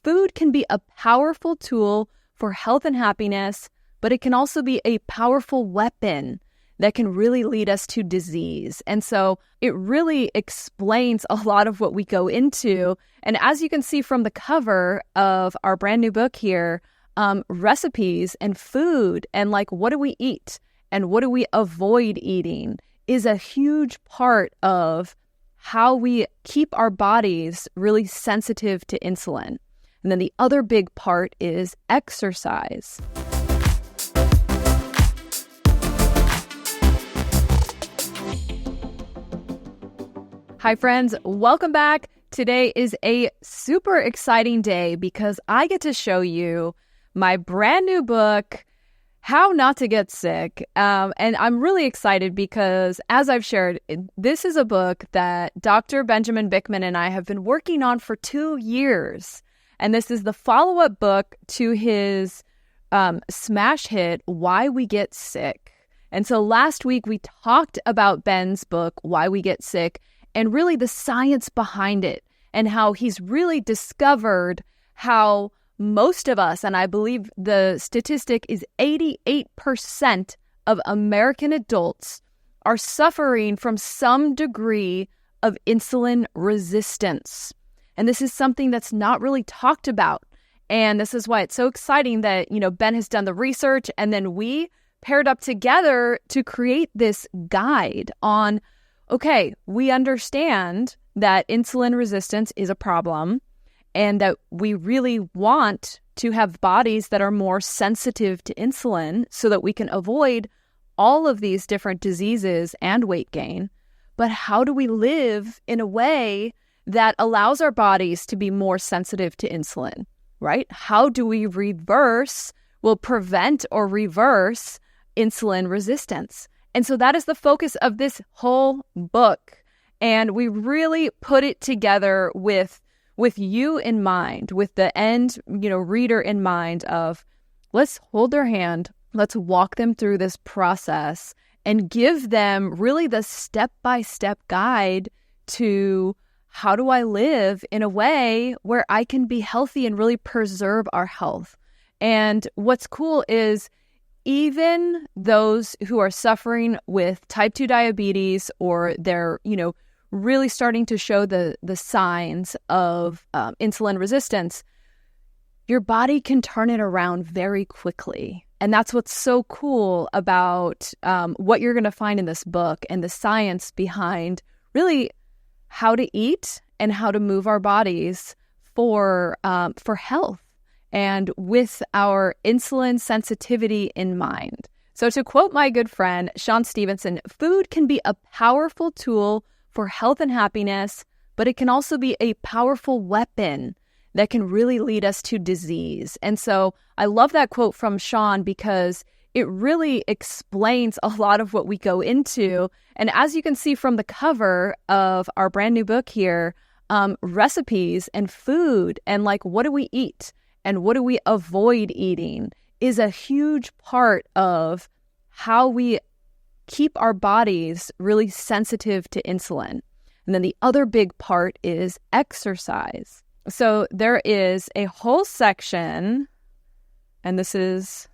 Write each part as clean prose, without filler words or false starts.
Food can be a powerful tool for health and happiness, but it can also be a powerful weapon that can really lead us to disease. And so it really explains a lot of what we go into. And as you can see from the cover of our brand new book here, recipes and food and like what do we eat and what do we avoid eating is a huge part of how we keep our bodies really sensitive to insulin. And then the other big part is exercise. Hi friends, welcome back. Today is a super exciting day because I get to show you my brand new book, How Not to Get Sick. And I'm really excited because, as I've shared, this is a book that Dr.BenjaminBikman and I have been working on for 2 years. And this is the follow-up book to his smash hit, Why We Get Sick. And so last week we talked about Ben's book, Why We Get Sick, and really the science behind it and how he's really discovered how most of us, and I believe the statistic is 88% of American adults are suffering from some degree of insulin resistance. And this is something that's not really talked about. And this is why it's so exciting that, Ben has done the research and then we paired up together to create this guide on, okay, we understand that insulin resistance is a problem and that we really want to have bodies that are more sensitive to insulin so that we can avoid all of these different diseases and weight gain. But how do we live in a way that allows our bodies to be more sensitive to insulin, right? How do we prevent or reverse insulin resistance? And so that is the focus of this whole book. And we really put it together with you in mind, with the end, reader in mind of let's hold their hand, let's walk them through this process and give them really the step-by-step guide to how do I live in a way where I can be healthy and really preserve our health. And what's cool is even those who are suffering with type 2 diabetes or they're, really starting to show the signs of insulin resistance, your body can turn it around very quickly. And that's what's so cool about what you're going to find in this book and the science behind really how to eat and how to move our bodies for health and with our insulin sensitivity in mind. So to quote my good friend, Sean Stevenson, food can be a powerful tool for health and happiness, but it can also be a powerful weapon that can really lead us to disease. And so I love that quote from Sean because it really explains a lot of what we go into. And as you can see from the cover of our brand new book here, recipes and food and like what do we eat and what do we avoid eating is a huge part of how we keep our bodies really sensitive to insulin. And then the other big part is exercise. So there is a whole section, and this is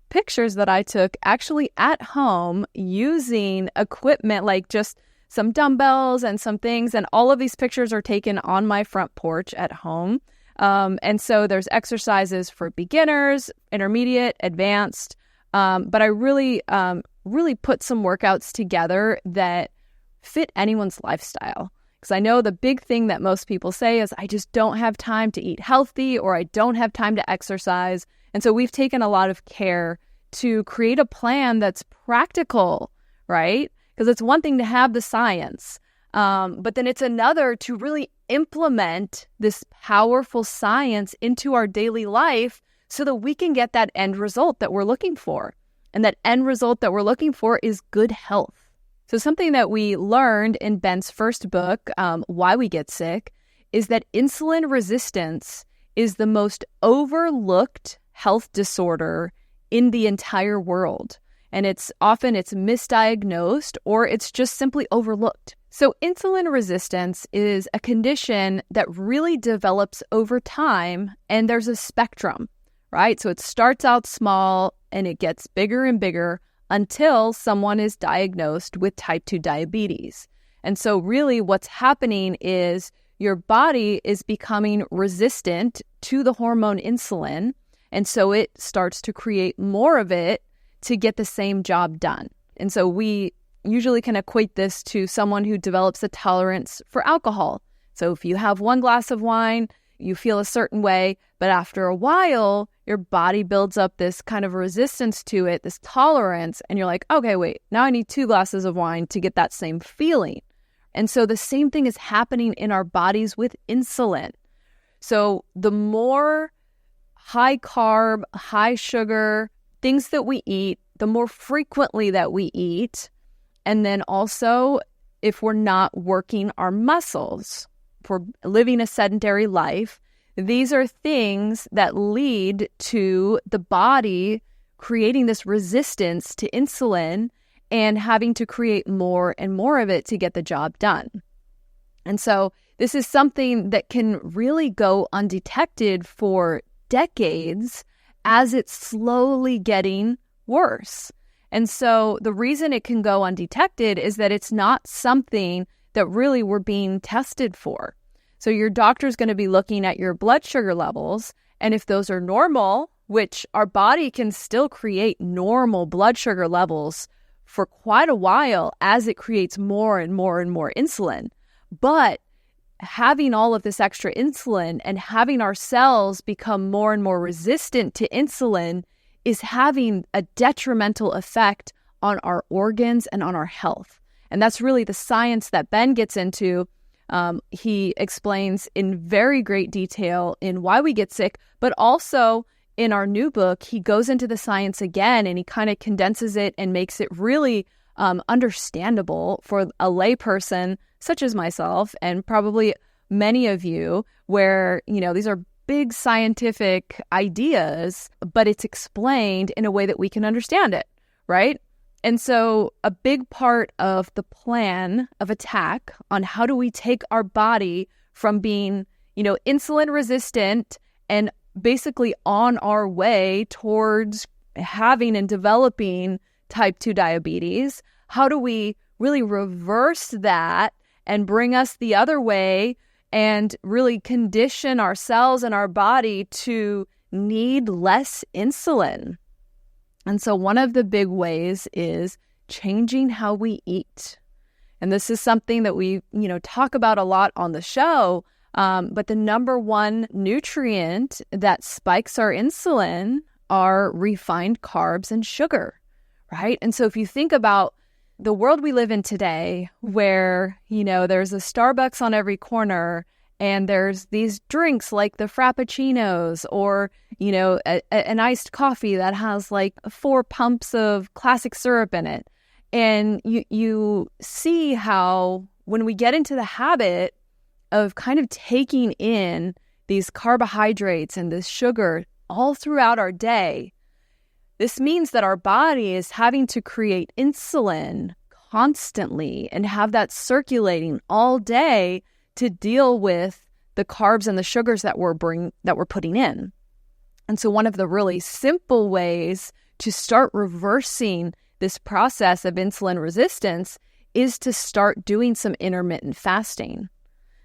pictures that I took actually at home using equipment like just some dumbbells and some things. And all of these pictures are taken on my front porch at home. And so there's exercises for beginners, intermediate, advanced. But I really put some workouts together that fit anyone's lifestyle. Because I know the big thing that most people say is, I just don't have time to eat healthy or I don't have time to exercise. And so we've taken a lot of care to create a plan that's practical, right? Because it's one thing to have the science, but then it's another to really implement this powerful science into our daily life so that we can get that end result that we're looking for. And that end result that we're looking for is good health. So something that we learned in Ben's first book, Why We Get Sick, is that insulin resistance is the most overlooked health disorder in the entire world. And it's misdiagnosed or it's just simply overlooked. So insulin resistance is a condition that really develops over time, and there's a spectrum, right? So it starts out small and it gets bigger and bigger until someone is diagnosed with type 2 diabetes. And so really what's happening is your body is becoming resistant to the hormone insulin, and so it starts to create more of it to get the same job done. And so we usually can equate this to someone who develops a tolerance for alcohol. So if you have one glass of wine, you feel a certain way, but after a while, your body builds up this kind of resistance to it, this tolerance, and you're like, okay, wait, now I need 2 glasses of wine to get that same feeling. And so the same thing is happening in our bodies with insulin. So the more high carb, high sugar things that we eat, the more frequently that we eat, and then also if we're not working our muscles, if we're living a sedentary life, these are things that lead to the body creating this resistance to insulin and having to create more and more of it to get the job done. And so this is something that can really go undetected for decades as it's slowly getting worse. And so the reason it can go undetected is that it's not something that really we're being tested for. So your doctor's going to be looking at your blood sugar levels, and if those are normal, which our body can still create normal blood sugar levels for quite a while as it creates more and more and more insulin. But having all of this extra insulin and having our cells become more and more resistant to insulin is having a detrimental effect on our organs and on our health. And that's really the science that Ben gets into. He explains in very great detail in why we get sick, but also in our new book, he goes into the science again and he kind of condenses it and makes it really understandable for a layperson such as myself and probably many of you, where, you know, these are big scientific ideas, but it's explained in a way that we can understand it, right? And so a big part of the plan of attack on how do we take our body from being, you know, insulin resistant and basically on our way towards having and developing type 2 diabetes, how do we really reverse that and bring us the other way and really condition ourselves and our body to need less insulin? And so one of the big ways is changing how we eat. And this is something that we, talk about a lot on the show. But the number one nutrient that spikes our insulin are refined carbs and sugar, right? And so if you think about the world we live in today, where, there's a Starbucks on every corner, and there's these drinks like the Frappuccinos or, an iced coffee that has like 4 pumps of classic syrup in it. And you see how when we get into the habit of kind of taking in these carbohydrates and this sugar all throughout our day, this means that our body is having to create insulin constantly and have that circulating all day to deal with the carbs and the sugars that we're putting in. And so one of the really simple ways to start reversing this process of insulin resistance is to start doing some intermittent fasting.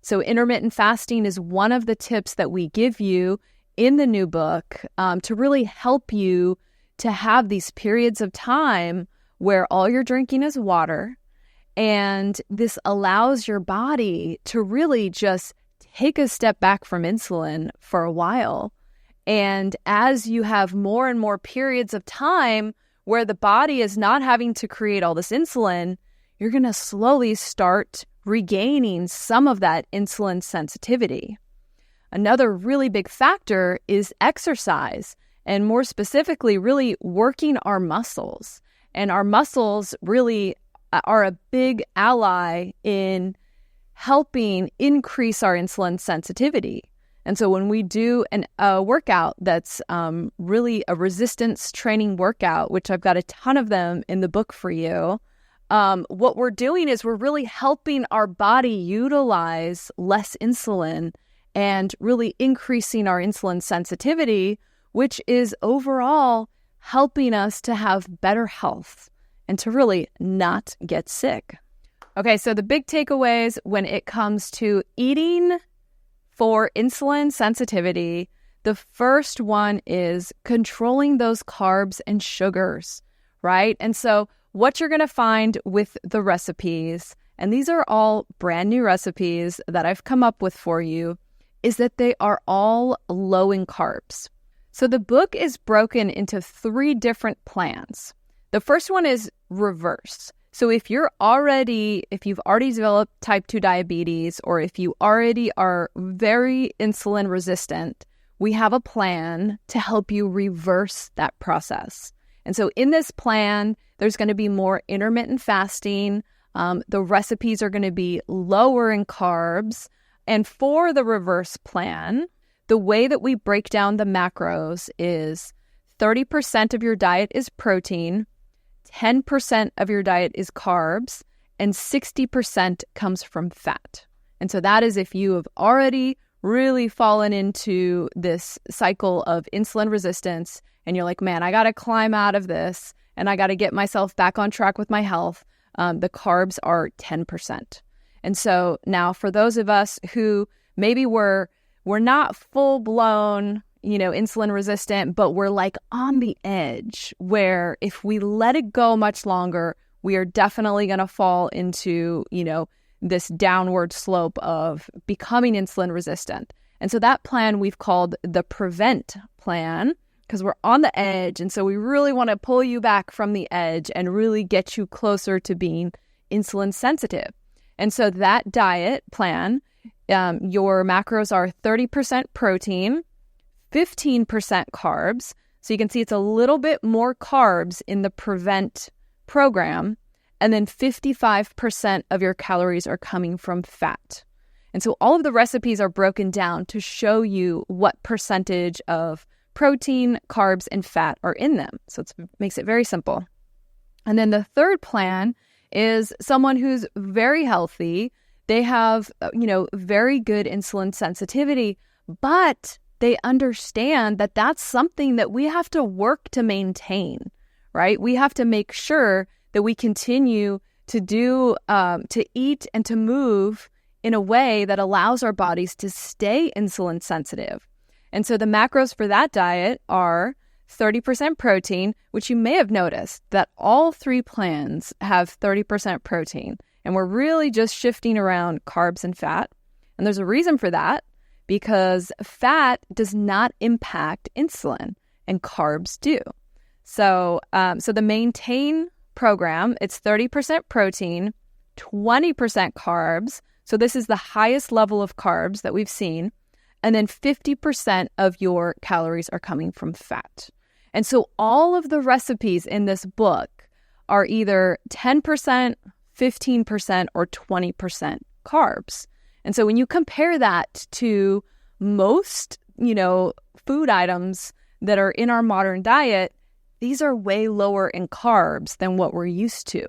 So intermittent fasting is one of the tips that we give you in the new book to really help you to have these periods of time where all you're drinking is water. And this allows your body to really just take a step back from insulin for a while. And as you have more and more periods of time where the body is not having to create all this insulin, you're going to slowly start regaining some of that insulin sensitivity. Another really big factor is exercise, and more specifically, really working our muscles. And our muscles really are a big ally in helping increase our insulin sensitivity. And so when we do a workout that's really a resistance training workout, which I've got a ton of them in the book for you, what we're doing is we're really helping our body utilize less insulin and really increasing our insulin sensitivity, which is overall helping us to have better health and to really not get sick. Okay, so the big takeaways when it comes to eating for insulin sensitivity, the first one is controlling those carbs and sugars, right? And so what you're going to find with the recipes, and these are all brand new recipes that I've come up with for you, is that they are all low in carbs. So the book is broken into 3 different plans. The first one is reverse. So if you've already developed type 2 diabetes, or if you already are very insulin resistant, we have a plan to help you reverse that process. And so in this plan, there's going to be more intermittent fasting. The recipes are going to be lower in carbs. And for the reverse plan, the way that we break down the macros is 30% of your diet is protein, 10% of your diet is carbs, and 60% comes from fat. And so that is if you have already really fallen into this cycle of insulin resistance and you're like, man, I got to climb out of this and I got to get myself back on track with my health. The carbs are 10%. And so now for those of us who maybe we're not full blown, insulin resistant, but we're like on the edge where if we let it go much longer, we are definitely going to fall into, this downward slope of becoming insulin resistant. And so that plan we've called the prevent plan because we're on the edge. And so we really want to pull you back from the edge and really get you closer to being insulin sensitive. And so that diet plan, your macros are 30% protein, 15% carbs. So you can see it's a little bit more carbs in the prevent program. And then 55% of your calories are coming from fat. And so all of the recipes are broken down to show you what percentage of protein, carbs, and fat are in them. So it makes it very simple. And then the third plan is someone who's very healthy. They have, very good insulin sensitivity, but they understand that that's something that we have to work to maintain, right? We have to make sure that we continue to to eat and to move in a way that allows our bodies to stay insulin sensitive. And so the macros for that diet are 30% protein, which you may have noticed that all 3 plans have 30% protein. And we're really just shifting around carbs and fat. And there's a reason for that, because fat does not impact insulin and carbs do. So the maintain program, it's 30% protein, 20% carbs. So this is the highest level of carbs that we've seen. And then 50% of your calories are coming from fat. And so all of the recipes in this book are either 10%, 15%, or 20% carbs. And so when you compare that to most, food items that are in our modern diet, these are way lower in carbs than what we're used to.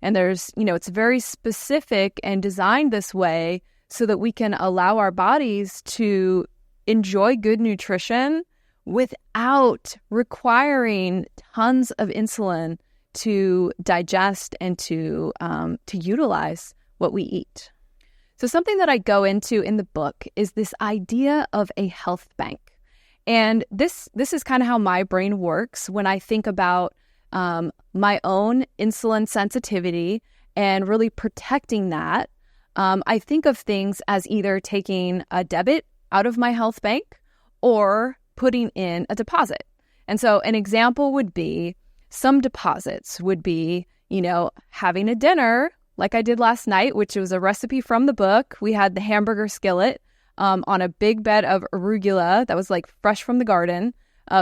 And there's, it's very specific and designed this way so that we can allow our bodies to enjoy good nutrition without requiring tons of insulin to digest and to utilize what we eat. So something that I go into in the book is this idea of a health bank. And this is kind of how my brain works when I think about my own insulin sensitivity and really protecting that. I think of things as either taking a debit out of my health bank or putting in a deposit. And so an example would be some deposits would be, having a dinner like I did last night, which was a recipe from the book. We had the hamburger skillet on a big bed of arugula that was like fresh from the garden,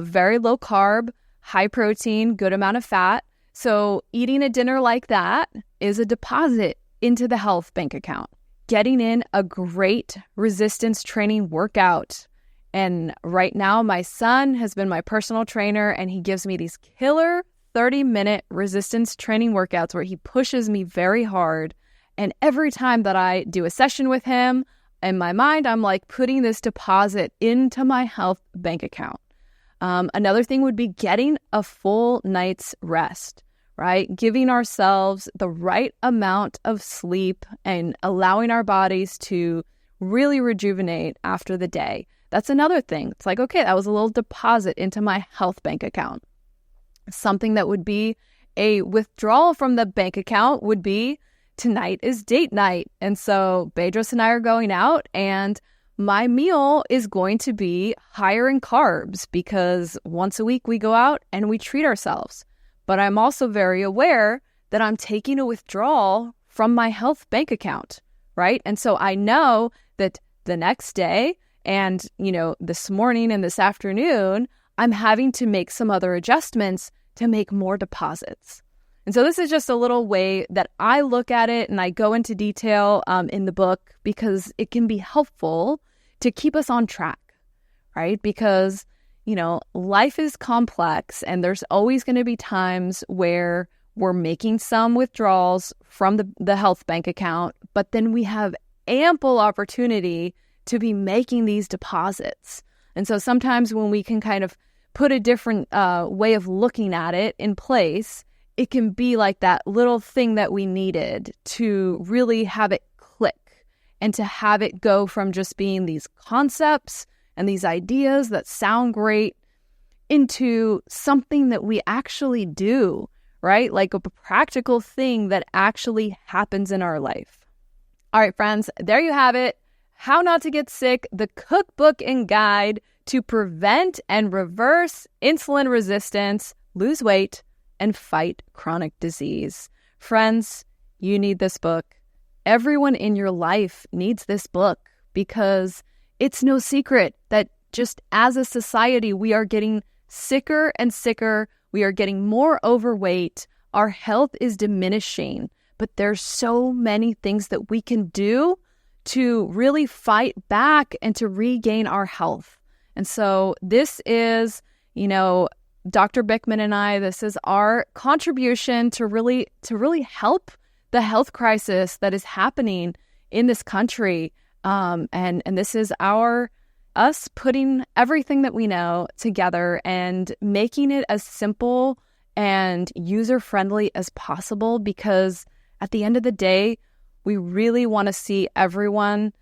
very low carb, high protein, good amount of fat. So eating a dinner like that is a deposit into the health bank account. Getting in a great resistance training workout. And right now my son has been my personal trainer and he gives me these killer 30-minute resistance training workouts where he pushes me very hard. And every time that I do a session with him, in my mind, I'm like putting this deposit into my health bank account. Another thing would be getting a full night's rest, right? Giving ourselves the right amount of sleep and allowing our bodies to really rejuvenate after the day. That's another thing. It's like, okay, that was a little deposit into my health bank account. Something that would be a withdrawal from the bank account would be tonight is date night. And so Bedros and I are going out, and my meal is going to be higher in carbs because once a week we go out and we treat ourselves. But I'm also very aware that I'm taking a withdrawal from my health bank account, right? And so I know that the next day and, this morning and this afternoon, I'm having to make some other adjustments to make more deposits. And so this is just a little way that I look at it, and I go into detail in the book because it can be helpful to keep us on track, right? Because, life is complex, and there's always going to be times where we're making some withdrawals from the health bank account, but then we have ample opportunity to be making these deposits. And so sometimes when we can kind of put a different way of looking at it in place, it can be like that little thing that we needed to really have it click and to have it go from just being these concepts and these ideas that sound great into something that we actually do, right? Like a practical thing that actually happens in our life. All right, friends, there you have it. How Not to Get Sick, the cookbook and guide to prevent and reverse insulin resistance, lose weight, and fight chronic disease. Friends, you need this book. Everyone in your life needs this book because it's no secret that just as a society, we are getting sicker and sicker. We are getting more overweight. Our health is diminishing, but there's so many things that we can do to really fight back and to regain our health. And so this is, Dr. Bikman and I, this is our contribution to really help the health crisis that is happening in this country. And this is us putting everything that we know together and making it as simple and user-friendly as possible, because at the end of the day, we really want to see everyone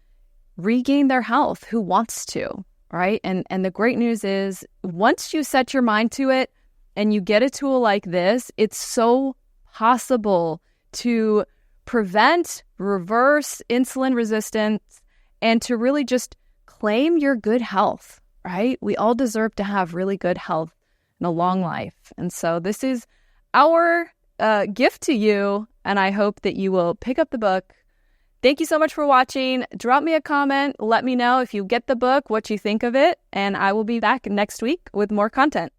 regain their health who wants to, right? And the great news is once you set your mind to it and you get a tool like this, it's so possible to prevent, reverse insulin resistance, and to really just claim your good health, right? We all deserve to have really good health and a long life. And so this is our gift to you, and I hope that you will pick up the book. Thank you so much for watching. Drop me a comment. Let me know if you get the book, what you think of it, and I will be back next week with more content.